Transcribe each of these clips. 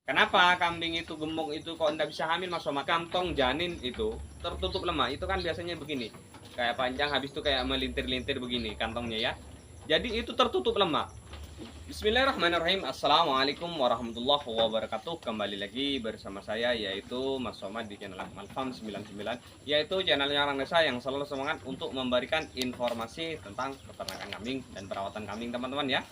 Kenapa kambing itu gemuk itu kok ndak bisa hamil Mas Somad? Kantong janin itu tertutup lemah. Itu kan biasanya begini. Kayak panjang habis itu kayak melintir-lintir begini kantongnya ya. Jadi itu tertutup lemak. Bismillahirrahmanirrahim. Assalamualaikum warahmatullahi wabarakatuh. Kembali lagi bersama saya yaitu Mas Somad di channel Akmal Farm 99, yaitu channelnya orang desa yang selalu semangat untuk memberikan informasi tentang peternakan kambing dan perawatan kambing teman-teman ya.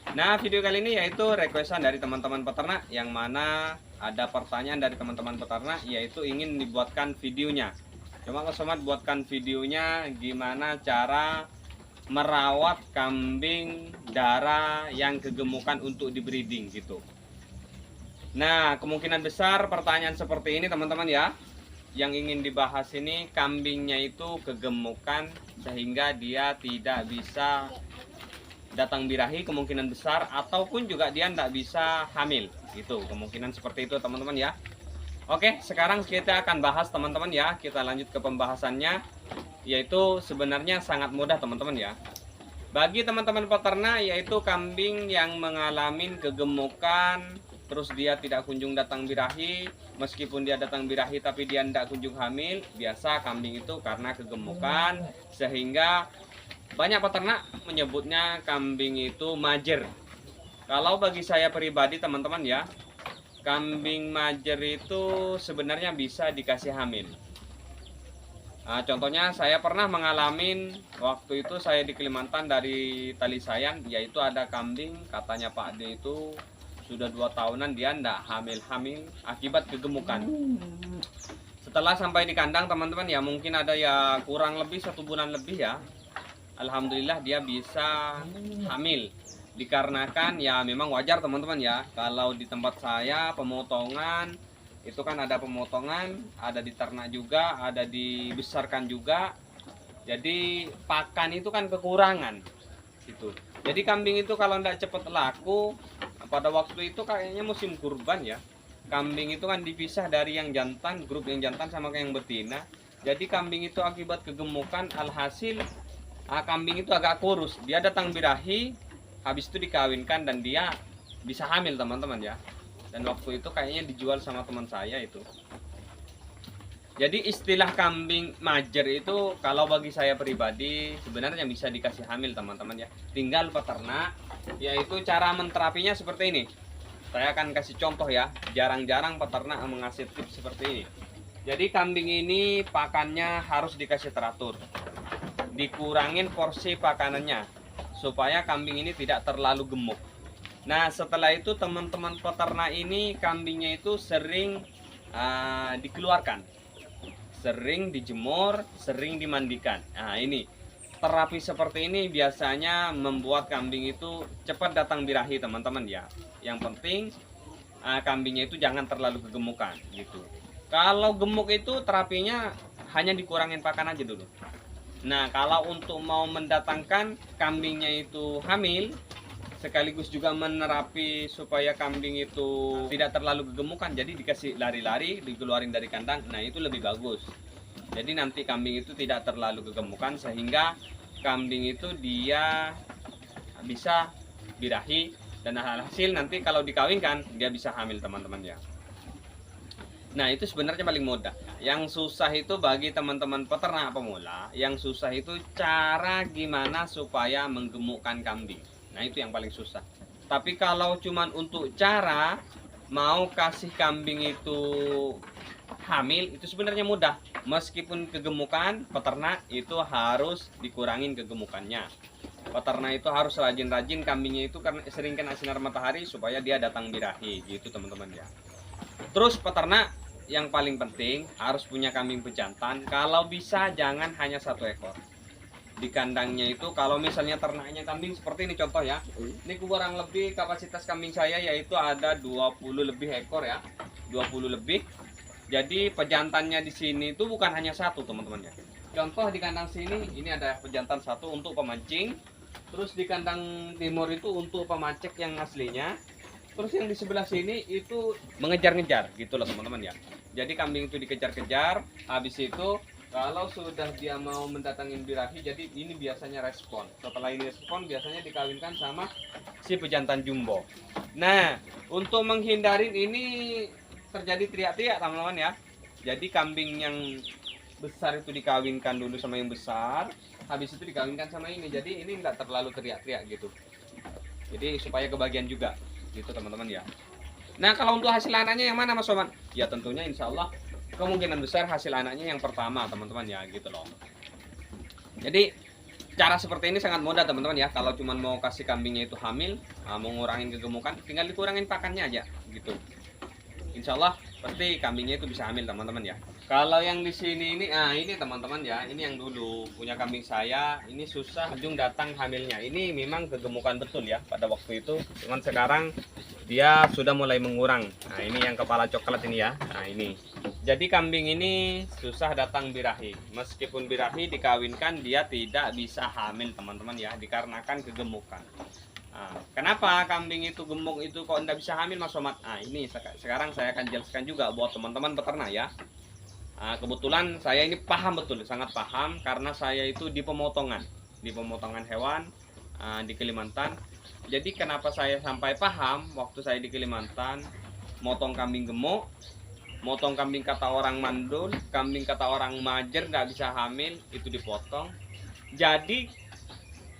Nah, video kali ini yaitu requestan dari teman-teman peternak, yang mana ada pertanyaan dari teman-teman peternak yaitu ingin dibuatkan videonya. Cuma Mas Somad buatkan videonya gimana cara merawat kambing darah yang kegemukan untuk di breeding gitu. Nah, kemungkinan besar pertanyaan seperti ini teman-teman ya. Yang ingin dibahas ini kambingnya itu kegemukan sehingga dia tidak bisa datang birahi kemungkinan besar, ataupun juga dia tidak bisa hamil. Itu kemungkinan seperti itu teman-teman ya. Oke, sekarang kita akan bahas teman-teman ya. Kita lanjut ke pembahasannya, yaitu sebenarnya sangat mudah teman-teman ya. Bagi teman-teman peternak, yaitu kambing yang mengalami kegemukan terus dia tidak kunjung datang birahi, meskipun dia datang birahi tapi dia tidak kunjung hamil, biasa kambing itu karena kegemukan, sehingga banyak peternak menyebutnya kambing itu majer. Kalau bagi saya pribadi teman-teman ya, kambing majer itu sebenarnya bisa dikasih hamil. Nah, contohnya saya pernah mengalami waktu itu saya di Kalimantan dari Tali Sayan, yaitu ada kambing katanya Pak D itu sudah 2 tahunan dia ndak hamil-hamil akibat kegemukan. Setelah sampai di kandang teman-teman ya, mungkin ada ya kurang lebih 1 bulan lebih ya, alhamdulillah dia bisa hamil. Dikarenakan ya memang wajar teman-teman ya, kalau di tempat saya pemotongan itu kan ada pemotongan, ada diternak juga, ada dibesarkan juga. Jadi pakan itu kan kekurangan gitu. Jadi kambing itu kalau tidak cepat laku, pada waktu itu kayaknya musim kurban ya, kambing itu kan dipisah dari yang jantan, grup yang jantan sama yang betina. Jadi kambing itu akibat kegemukan, alhasil kambing itu agak kurus. Dia datang birahi, habis itu dikawinkan dan dia bisa hamil teman-teman ya. Dan waktu itu kayaknya dijual sama teman saya itu. Jadi istilah kambing majer itu kalau bagi saya pribadi sebenarnya bisa dikasih hamil teman-teman ya. Tinggal peternak, yaitu cara menterapinya seperti ini. Saya akan kasih contoh ya. Jarang-jarang peternak mengasih tips seperti ini. Jadi kambing ini pakannya harus dikasih teratur. Dikurangin porsi pakanannya supaya kambing ini tidak terlalu gemuk. Nah, setelah itu teman-teman peternak ini kambingnya itu sering dikeluarkan, sering dijemur, sering dimandikan. Nah, ini terapi seperti ini biasanya membuat kambing itu cepat datang birahi teman-teman ya. Yang penting kambingnya itu jangan terlalu kegemukan gitu. Kalau gemuk itu terapinya hanya dikurangin pakan aja dulu. Nah, kalau untuk mau mendatangkan kambingnya itu hamil, sekaligus juga menerapi supaya kambing itu tidak terlalu kegemukan, jadi dikasih lari-lari, dikeluarin dari kandang. Nah, itu lebih bagus. Jadi nanti kambing itu tidak terlalu kegemukan sehingga kambing itu dia bisa birahi, dan hasil nanti kalau dikawinkan dia bisa hamil teman-teman ya. Nah, itu sebenarnya paling mudah. Yang susah itu bagi teman-teman peternak pemula, yang susah itu cara gimana supaya menggemukkan kambing. Nah, itu yang paling susah. Tapi kalau cuman untuk cara mau kasih kambing itu hamil, itu sebenarnya mudah. Meskipun kegemukan, peternak itu harus dikurangin kegemukannya. Peternak itu harus rajin-rajin kambingnya itu karena sering kena sinar matahari supaya dia datang birahi gitu teman-teman ya. Terus peternak yang paling penting harus punya kambing pejantan. Kalau bisa jangan hanya 1 ekor. Di kandangnya itu kalau misalnya ternaknya kambing seperti ini contoh ya. Ini kurang lebih kapasitas kambing saya yaitu ada 20 lebih ekor ya. 20 lebih. Jadi pejantannya di sini itu bukan hanya 1 teman-teman ya. Contoh di kandang sini ini ada pejantan 1 untuk pemancing. Terus di kandang timur itu untuk pemacek yang aslinya. Terus yang di sebelah sini itu mengejar-ngejar gitu loh teman-teman ya. Jadi kambing itu dikejar-kejar, habis itu Kalau sudah dia mau mendatangin birahi, jadi ini biasanya respon. Setelah ini respon, biasanya dikawinkan sama si pejantan jumbo. Nah, untuk menghindari ini terjadi teriak-teriak teman-teman ya. Jadi kambing yang besar itu dikawinkan dulu sama yang besar, habis itu dikawinkan sama ini. Jadi ini nggak terlalu teriak-teriak gitu. Jadi supaya kebagian juga gitu teman-teman ya. Nah, kalau untuk hasil anaknya yang mana Mas Soman? Ya tentunya insya Allah kemungkinan besar hasil anaknya yang pertama teman-teman ya gitu loh. Jadi cara seperti ini sangat mudah teman-teman ya. Kalau cuma mau kasih kambingnya itu hamil, mau ngurangin kegemukan, tinggal dikurangin pakannya aja gitu. Insya Allah pasti kambingnya itu bisa hamil teman-teman ya. Kalau yang di sini ini teman-teman ya, ini yang dulu punya kambing saya, ini susah ujung datang hamilnya. Ini memang kegemukan betul ya pada waktu itu, cuman sekarang dia sudah mulai mengurang. Nah ini yang kepala coklat ini ya. Nah ini, jadi kambing ini susah datang birahi. Meskipun birahi dikawinkan, dia tidak bisa hamil teman-teman ya, dikarenakan kegemukan. Nah, kenapa kambing itu gemuk itu kok tidak bisa hamil Mas Somad? Nah ini sekarang saya akan jelaskan juga buat teman-teman peternak ya. Nah, kebetulan saya ini paham betul, sangat paham karena saya itu di pemotongan hewan di Kalimantan. Jadi kenapa saya sampai paham waktu saya di Kalimantan, motong kambing gemuk, motong kambing kata orang mandul, kambing kata orang majer nggak bisa hamil itu dipotong. Jadi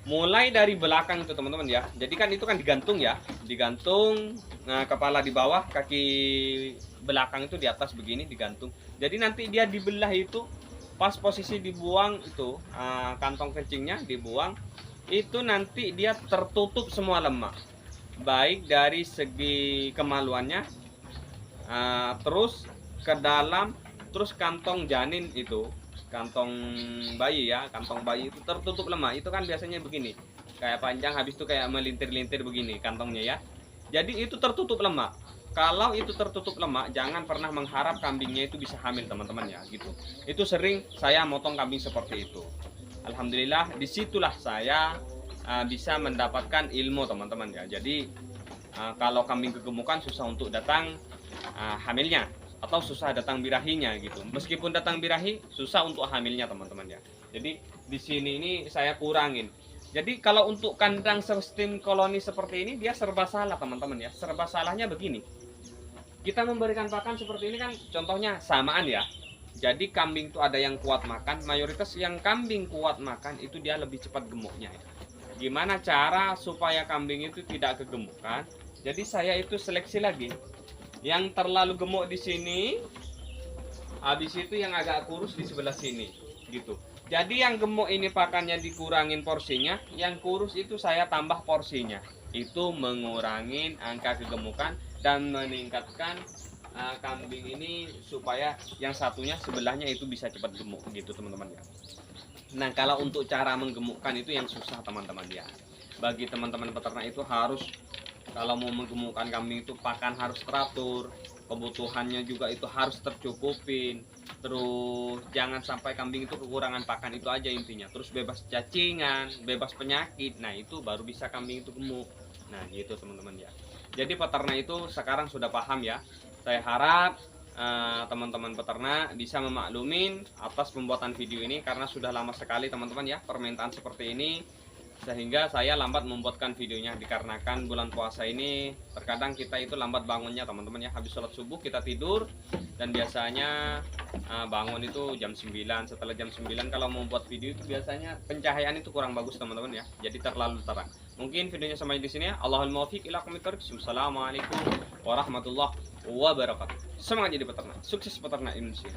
mulai dari belakang itu teman-teman ya. Jadi kan itu kan digantung ya, digantung kepala di bawah, kaki belakang itu di atas begini digantung. Jadi nanti dia dibelah itu pas posisi dibuang itu kantong kencingnya dibuang itu nanti dia tertutup semua lemak, baik dari segi kemaluannya terus ke dalam, terus kantong janin itu, kantong bayi ya, kantong bayi itu tertutup lemak. Itu kan biasanya begini, kayak panjang, habis itu kayak melintir-lintir begini kantongnya ya. Jadi itu tertutup lemak. Kalau itu tertutup lemak, jangan pernah mengharap kambingnya itu bisa hamil teman-teman ya gitu. Itu sering saya motong kambing seperti itu. Alhamdulillah disitulah saya bisa mendapatkan ilmu teman-teman ya. Jadi kalau kambing kegemukan susah untuk datang hamilnya, atau susah datang birahinya gitu. Meskipun datang birahi, susah untuk hamilnya teman-teman ya. Jadi di sini ini saya kurangin. Jadi kalau untuk kandang sistem koloni seperti ini, dia serba salah teman-teman ya. Serba salahnya begini, kita memberikan pakan seperti ini kan contohnya samaan ya. Jadi kambing itu ada yang kuat makan, mayoritas yang kambing kuat makan itu dia lebih cepat gemuknya ya. Gimana cara supaya kambing itu tidak kegemukan? Jadi saya itu seleksi lagi. Yang terlalu gemuk di sini, habis itu yang agak kurus di sebelah sini gitu. Jadi yang gemuk ini pakannya dikurangin porsinya, yang kurus itu saya tambah porsinya. Itu mengurangin angka kegemukan dan meningkatkan kambing ini supaya yang satunya sebelahnya itu bisa cepat gemuk gitu teman-teman ya. Nah kalau untuk cara menggemukkan itu yang susah teman-teman ya. Bagi teman-teman peternak itu harus, kalau mau menggemukkan kambing itu pakan harus teratur, kebutuhannya juga itu harus tercukupin. Terus jangan sampai kambing itu kekurangan pakan, itu aja intinya. Terus bebas cacingan, bebas penyakit. Nah itu baru bisa kambing itu gemuk. Nah gitu teman-teman ya. Jadi peternak itu sekarang sudah paham ya. Saya harap teman-teman peternak bisa memaklumin atas pembuatan video ini, karena sudah lama sekali teman-teman ya permintaan seperti ini, sehingga saya lambat membuatkan videonya dikarenakan bulan puasa ini terkadang kita itu lambat bangunnya teman-teman ya. Habis sholat subuh kita tidur dan biasanya bangun itu jam 9. Setelah jam 9 kalau mau buat video itu biasanya pencahayaan itu kurang bagus teman-teman ya, jadi terlalu terang. Mungkin videonya sampai di sini ya. Allahul muwaffiq ila aqwamit thoriq. Assalamualaikum warahmatullahi wabarakatuh. Semangat jadi peternak, sukses peternak Indonesia.